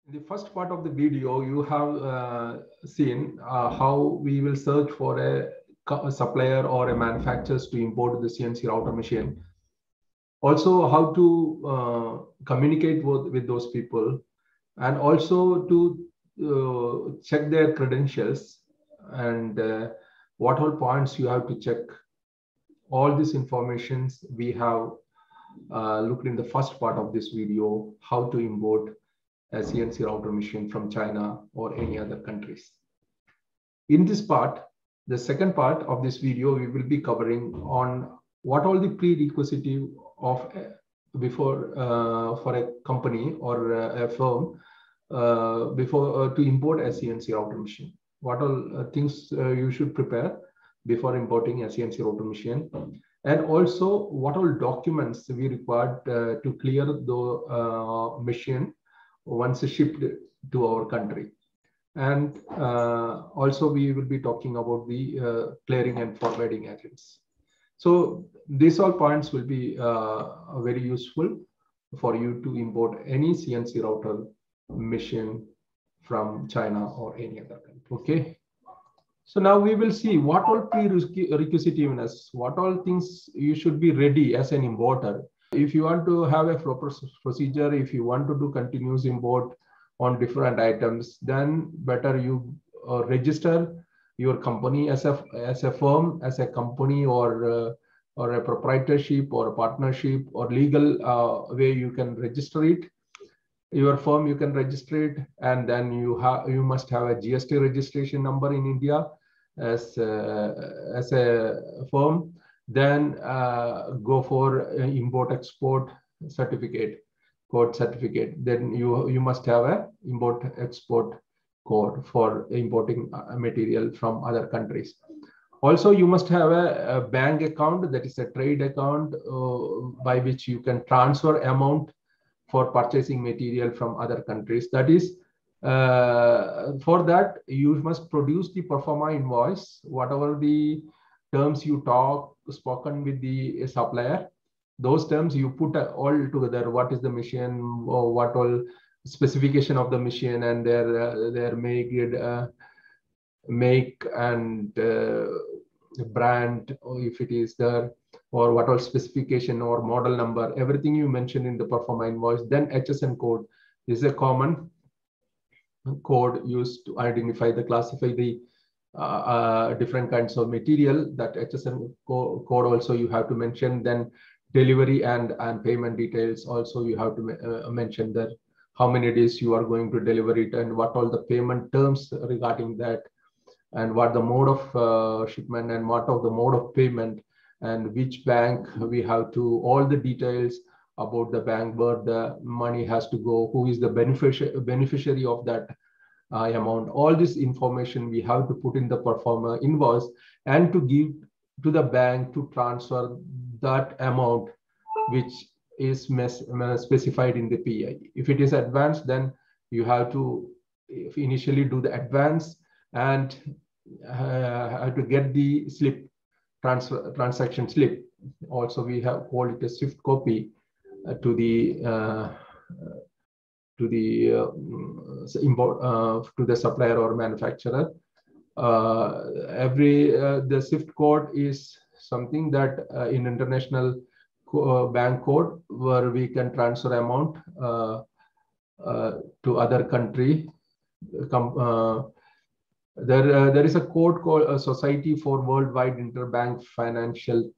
In the first part of the video, you have seen how we will search for a supplier or a manufacturer to import the CNC router machine. Also, how to communicate with those people, and also to check their credentials, and what all points you have to check. All these informations we have looked in the first part of this video, how to import a CNC router machine from China or any other countries. In this part, the second part of this video, we will be covering on what all the prerequisite of before for a company or a firm before to import a CNC router machine. What all things you should prepare before importing a CNC router machine, and also what all documents we required to clear the machine once shipped to our country. And also we will be talking about the clearing and forwarding agents. So these all points will be very useful for you to import any CNC router machine from China or any other country. Okay. So now we will see what all prerequisitiveness, what all things you should be ready as an importer. If you want to have a proper procedure, if you want to do continuous import on different items, then better you register your company as a firm, as a company, or a proprietorship or a partnership or legal way you can register it. Your firm, you can register it, and then you must have a GST registration number in India as a firm. Then go for import export certificate, code certificate. Then you must have a import export code for importing material from other countries. Also, you must have a bank account, that is a trade account by which you can transfer amount for purchasing material from other countries. That is, for that, you must produce the pro forma invoice, whatever the terms you spoken with the supplier. Those terms you put all together. What is the machine, or what all specification of the machine, and their make and brand, or if it is there, or what all specification or model number, everything you mention in the pro forma invoice. Then HSN code is a common code used to identify classify the different kinds of material. That HSN code also you have to mention. Then delivery and payment details also you have to mention that, how many days you are going to deliver it, and what all the payment terms regarding that, and what the mode of shipment, and what of the mode of payment, and which bank we have to, all the details about the bank where the money has to go, who is the beneficiary of that amount. All this information we have to put in the pro forma invoice and to give to the bank to transfer that amount which is specified in the PI. If it is advanced, then you have to initially do the advance and have to get the slip, transaction slip. Also, we have called it a SWIFT copy to the supplier or manufacturer. The SWIFT code is something that in international bank code, where we can transfer amount to other country. There is a code called Society for Worldwide Interbank Financial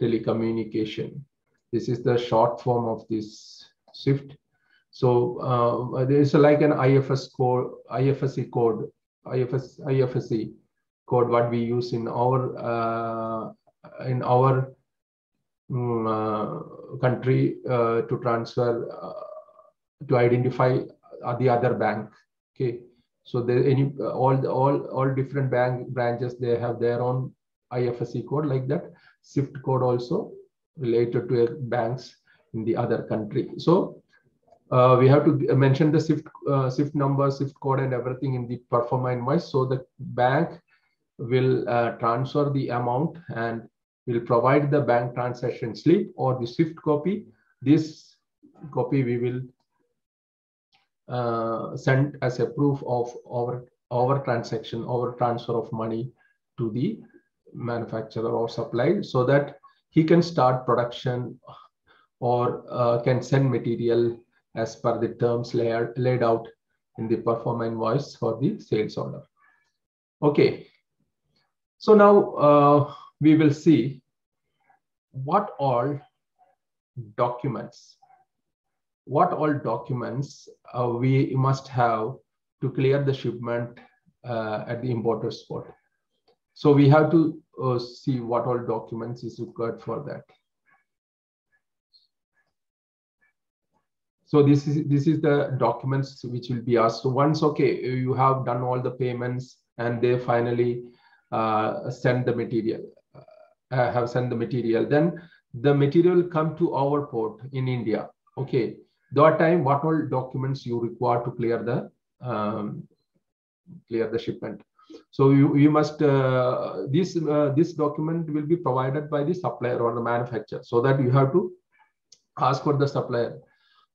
Telecommunication. This is the short form of this SWIFT. So there is like an IFSC code, what we use in our country to transfer to identify the other bank. Okay. So there all different bank branches, they have their own IFSC code like that. SWIFT code also related to banks in the other country. So we have to mention the SWIFT number, SWIFT code, and everything in the pro forma invoice. So the bank will transfer the amount and will provide the bank transaction slip or the SWIFT copy. This copy we will sent as a proof of our transaction, our transfer of money to the manufacturer or supplier, so that he can start production or can send material as per the terms laid out in the perform invoice for the sales order. Okay, so now we will see what all documents we must have to clear the shipment at the importer spot. So we have to see what all documents is required for that. So this is the documents which will be asked. So once, okay, you have done all the payments and they finally send the material, then the material will come to our port in India. Okay, that time what all documents you require to clear the shipment. So you must this document will be provided by the supplier or the manufacturer, so that you have to ask for the supplier.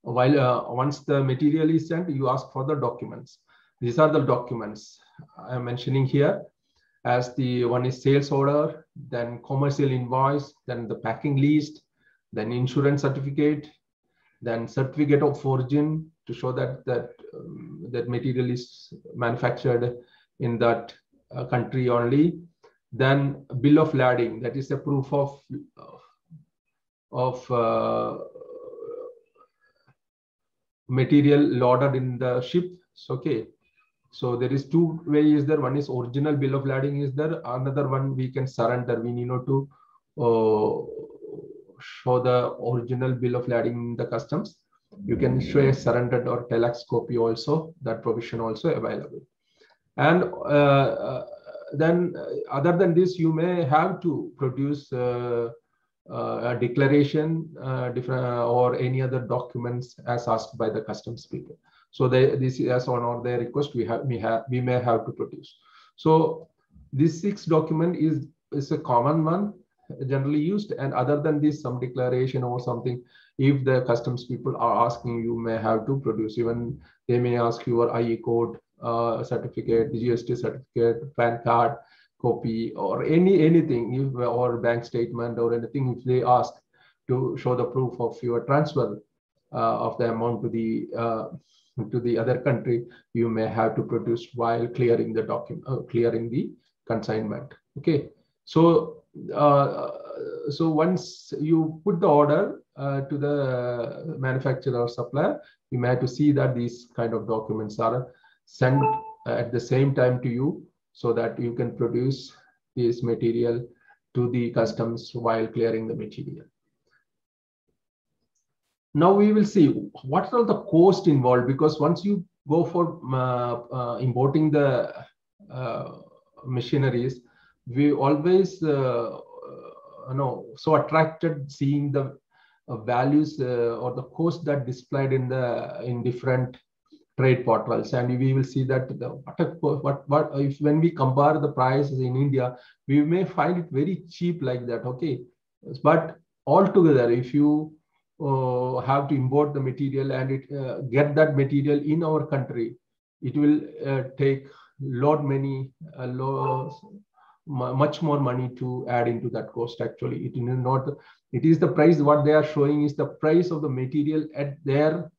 While once the material is sent, you ask for the documents. These are the documents I am mentioning here, as the one is sales order, then commercial invoice, then the packing list, then insurance certificate, then certificate of origin to show that that material is manufactured in that country only. Then bill of lading, that is a proof of material loaded in the ship. Okay, so there is two ways there. One is original bill of lading is there. Another one we can surrender. We need to show the original bill of lading in the customs. You can show a surrendered or telex copy also. That provision also available. And then other than this, you may have to produce a declaration or any other documents as asked by the customs people. So this is as one of their request we may have to produce. So this 6 document is a common one generally used, and other than this, some declaration or something, if the customs people are asking, you may have to produce. Even they may ask your IE code certificate, GST certificate, PAN card copy, or anything, or bank statement or anything. If they ask to show the proof of your transfer of the amount to the other country, you may have to produce while clearing the document, clearing the consignment. Okay, so so once you put the order to the manufacturer or supplier, you may have to see that these kind of documents are sent at the same time to you, so that you can produce this material to the customs while clearing the material. Now we will see what are the cost involved, because once you go for importing the machineries, we always so attracted seeing the values or the cost that displayed in different trade portals, and we will see that what if when we compare the prices in India, we may find it very cheap like that. Okay, but altogether, if you have to import the material and get that material in our country, it will take much more money to add into that cost. Actually, it is the price. What they are showing is the price of the material at their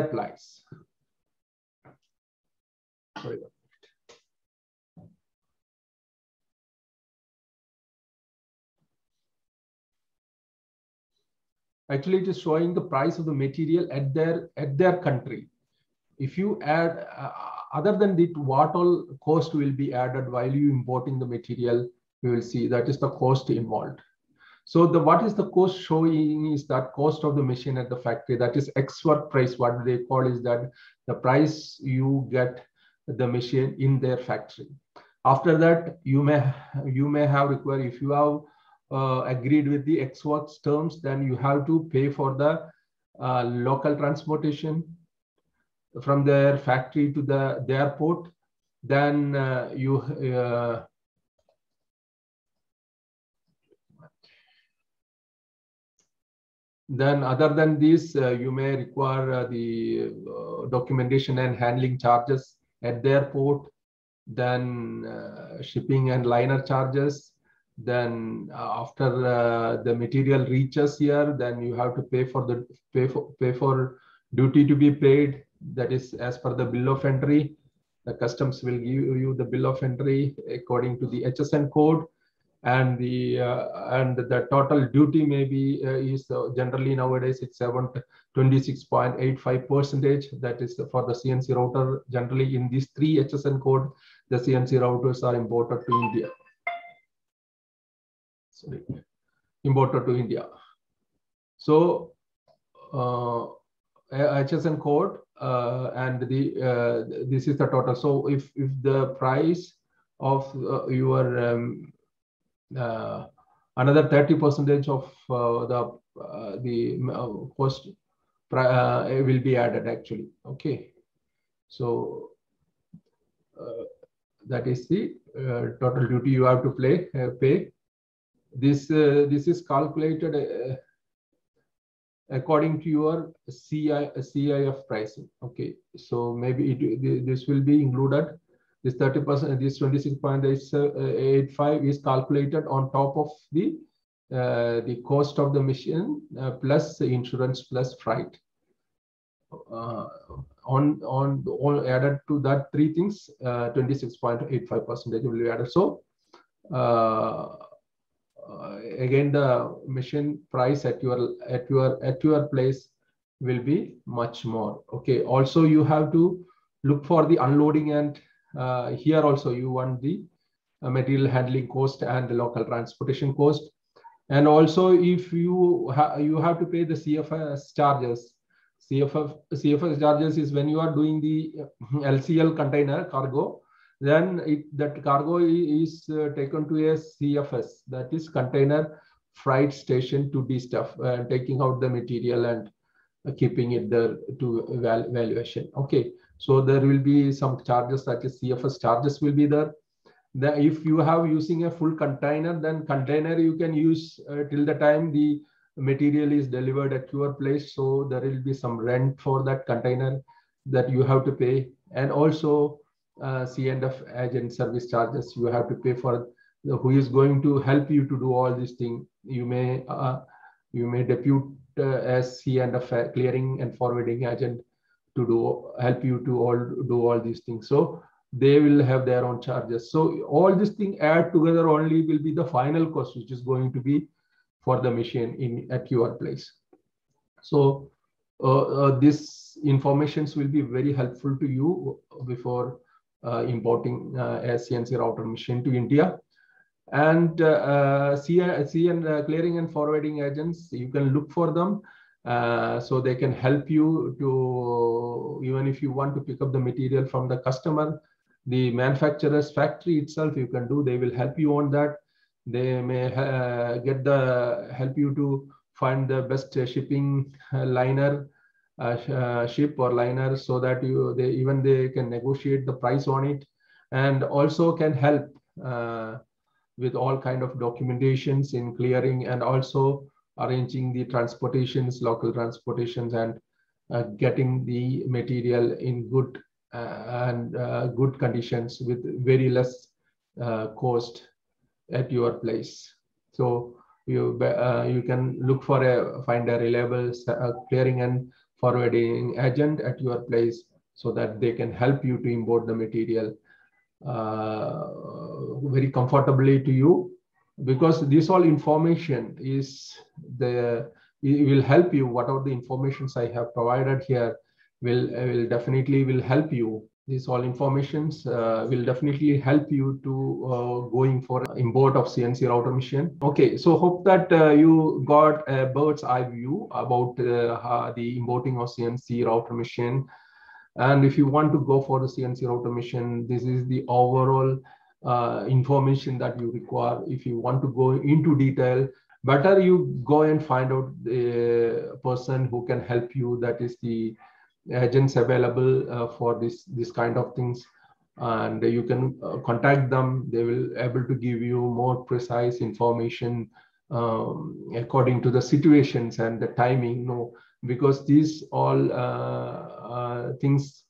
price. Sorry. Actually, it is showing the price of the material at their country. If you add other than that, what all cost will be added while you importing the material, you will see that is the cost involved. So what is the cost showing is that cost of the machine at the factory, that is X work price. What they call is that the price you get the machine in their factory. After that, you may have required, if you have agreed with the X works terms, then you have to pay for the local transportation from their factory to the airport. Then Then other than this, you may require the documentation and handling charges at the airport, then shipping and liner charges. Then after the material reaches here, then you have to pay for duty to be paid. That is as per the bill of entry. The customs will give you the bill of entry according to the HSN code, and the total duty maybe is generally nowadays it's around 26.85%. That is for the CNC router. Generally in these three HSN code, the CNC routers are imported to India. Sorry, imported to India. So HSN code and this is the total. So if the price of your another 30% of the cost will be added actually. Okay, so that is the total duty you have to pay. This is calculated according to your CIF pricing. Okay, so maybe this will be included. This 30%, this 26.85 is calculated on top of the cost of the machine plus the insurance plus freight. On added to that three things, 26.85% will be added. So again, the machine price at your place will be much more. Okay. Also, you have to look for the unloading, and here also you want the material handling cost and the local transportation cost. And also, if you have to pay the CFS charges. CFS charges is when you are doing the LCL container cargo, then that cargo is taken to a CFS, that is container freight station to be stuff, taking out the material and keeping it there to valuation. Okay, so there will be some charges, such as CFS charges will be there. If you have using a full container, then container you can use till the time the material is delivered at your place. So there will be some rent for that container that you have to pay, and also C&F agent service charges you have to pay for who is going to help you to do all these things. You may depute as C&F clearing and forwarding agent to help you to do all these things. So they will have their own charges. So all these things add together only will be the final cost, which is going to be for the machine at your place. So this information will be very helpful to you before importing a CNC router machine to India. And clearing and forwarding agents, you can look for them. So they can help you to, even if you want to pick up the material from the customer, the manufacturer's factory itself, you can do. They will help you on that. They may help you to find the best shipping liner, ship or liner, so that they can negotiate the price on it, and also can help with all kind of documentations in clearing, and also arranging the transportations, local transportations, and getting the material in good good conditions with very less cost at your place. So you can look for find a reliable clearing and forwarding agent at your place, so that they can help you to import the material very comfortably to you, because this all information is it will help you. Whatever the informations I have provided here will definitely help you. These all informations will definitely help you to going for import of CNC router machine. Okay, so hope that you got a bird's eye view about the importing of CNC router machine. And if you want to go for the CNC router machine, this is the overall information that you require. If you want to go into detail, better you go and find out the person who can help you. That is the agents available for this kind of things, and you can contact them. They will able to give you more precise information according to the situations and the timing. No, because these all things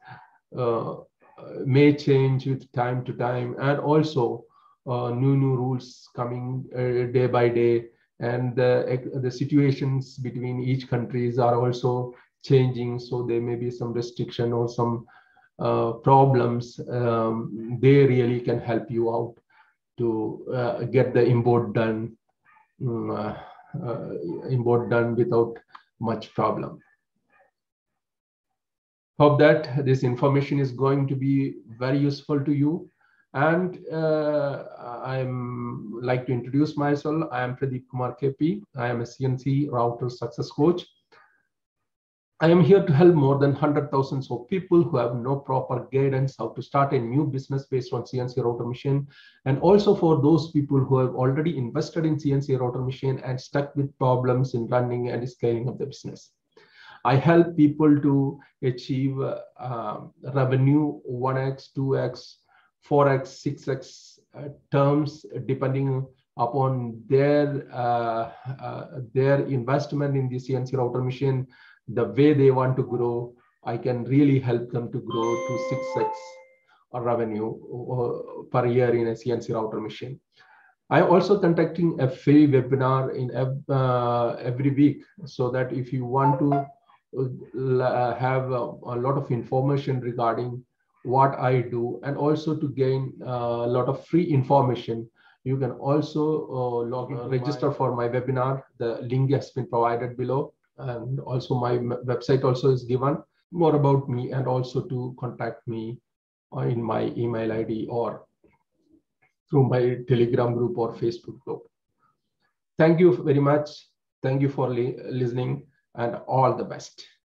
may change with time to time, and also new rules coming day by day, and the situations between each countries are also changing. So there may be some restriction or some problems. They really can help you out to get the import done without much problem. Hope that this information is going to be very useful to you. And I'm like to introduce myself. I am Pradeep Kumar KP. I am a CNC router success coach. I am here to help more than 100,000 of people who have no proper guidance how to start a new business based on CNC router machine, and also for those people who have already invested in CNC router machine and stuck with problems in running and scaling of the business. I help people to achieve revenue 1x, 2x, 4x, 6x terms depending upon their investment in the CNC router machine, the way they want to grow. I can really help them to grow to 6x revenue per year in a CNC router machine. I'm also conducting a free webinar in every week, so that if you want to have a lot of information regarding what I do, and also to gain a lot of free information, you can also register for my webinar. The link has been provided below, and also my website also is given. More about me, and also to contact me in my email ID or through my Telegram group or Facebook group. Thank you very much. Thank you for listening, and all the best.